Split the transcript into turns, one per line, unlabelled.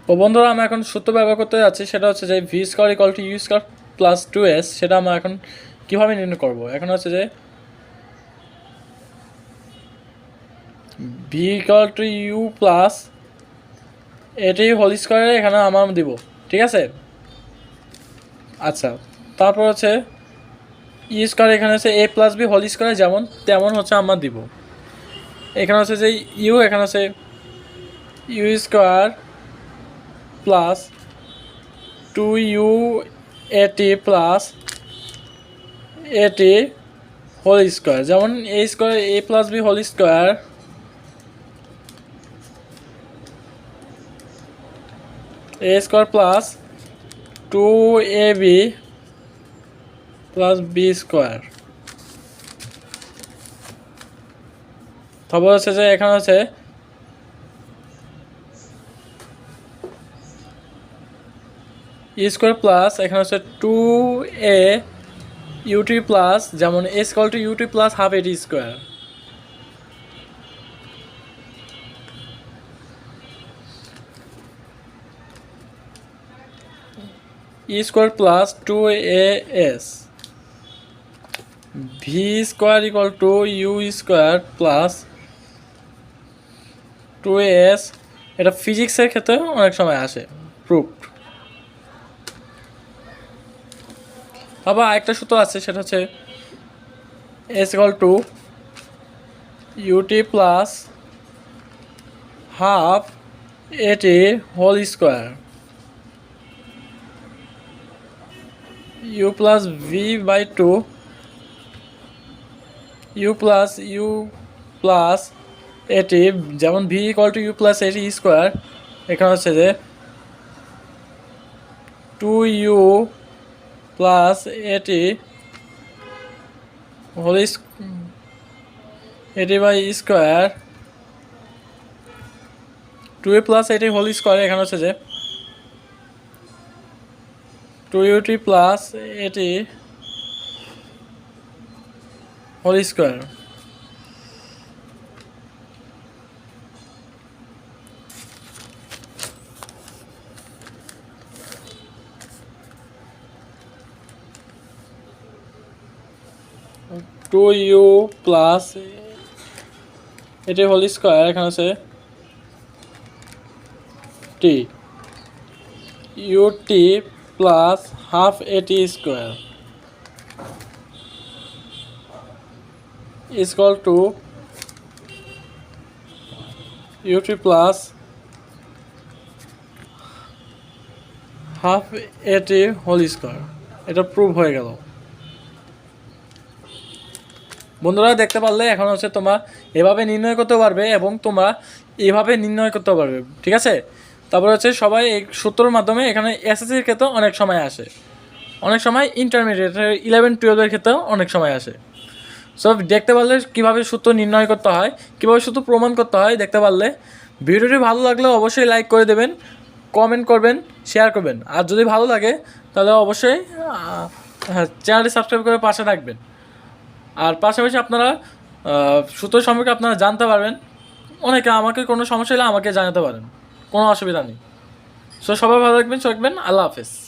তো বন্ধুরা আমি এখন সূত্র ব্যবহার করতে যাচ্ছি, সেটা হচ্ছে যে v square equal to u square plus 2s। সেটা আমরা এখন কীভাবে নির্ণয় করবো? এখন হচ্ছে যে v equal to u plus এটি হোল স্কোয়ারে এখানে আমার দিব, ঠিক আছে। আচ্ছা, তারপর হচ্ছে ই স্কোয়ার এখানে হচ্ছে এ প্লাস বি হোল স্কোয়ারে যেমন তেমন হচ্ছে আমরা দিব। এখানে হচ্ছে যে ইউ, এখানে হচ্ছে ইউ স্কোয়ার প্লাস 2u এটি প্লাস এটি হোল স্কোয়ার, যেমন a square a plus b whole square a square plus 2ab plus b square. তারপর হচ্ছে যে এখানে হচ্ছে ই স্কোয়ার প্লাস এখানে হচ্ছে 2a ইউটি প্লাস, যেমন a square to u t plus half a t square. E square plus 2as v square equal to u square plus 2as। এটা ফিজিক্সের ক্ষেত্রে অনেক সময় আসে, প্রুফড। আবার আরেকটা সূত্র আছে, সেটা হচ্ছে s equal to u t plus half a t whole square u plus v by two u plus a t, যেমন v equal to u plus a t square. এখানে হচ্ছে যে 2u প্লাস এটি whole a t by square 2a plus এটি whole square. এখানে হচ্ছে যে 2ut plus এটি whole square. Two u plus এটি হোল স্কোয়ার। এখানে হচ্ছে t u t plus half a t square equal to u t plus half a t whole square. এটা prove হয়ে গেল বন্ধুরা। দেখতে পারলে এখন হচ্ছে তোমরা এভাবে নির্ণয় করতে পারবে এবং তোমরা এভাবে নির্ণয় করতে পারবে, ঠিক আছে। তারপরে হচ্ছে সবাই এই সূত্রের মাধ্যমে এখানে এসএসসির ক্ষেত্রেও অনেক সময় আসে, অনেক সময় ইন্টারমিডিয়েট 11-12-এর ক্ষেত্রেও অনেক সময় আসে। সব দেখতে পারলে কীভাবে সূত্র নির্ণয় করতে হয়, কীভাবে সূত্র প্রমাণ করতে হয় দেখতে পারলে। ভিডিওটি ভালো লাগলে অবশ্যই লাইক করে দেবেন, কমেন্ট করবেন, শেয়ার করবেন। আর যদি ভালো লাগে তাহলে অবশ্যই চ্যানেলটি সাবস্ক্রাইব করে পাশে থাকবেন। আর পাশাপাশি আপনারা সূত্র সম্পর্কে আপনারা জানতে পারবেন। অনেকে আমাকে কোনো সমস্যা হলে আমাকে জানাতে পারেন, কোনো অসুবিধা নেই। সো সবাই ভালো থাকবেন, আল্লাহ হাফেজ।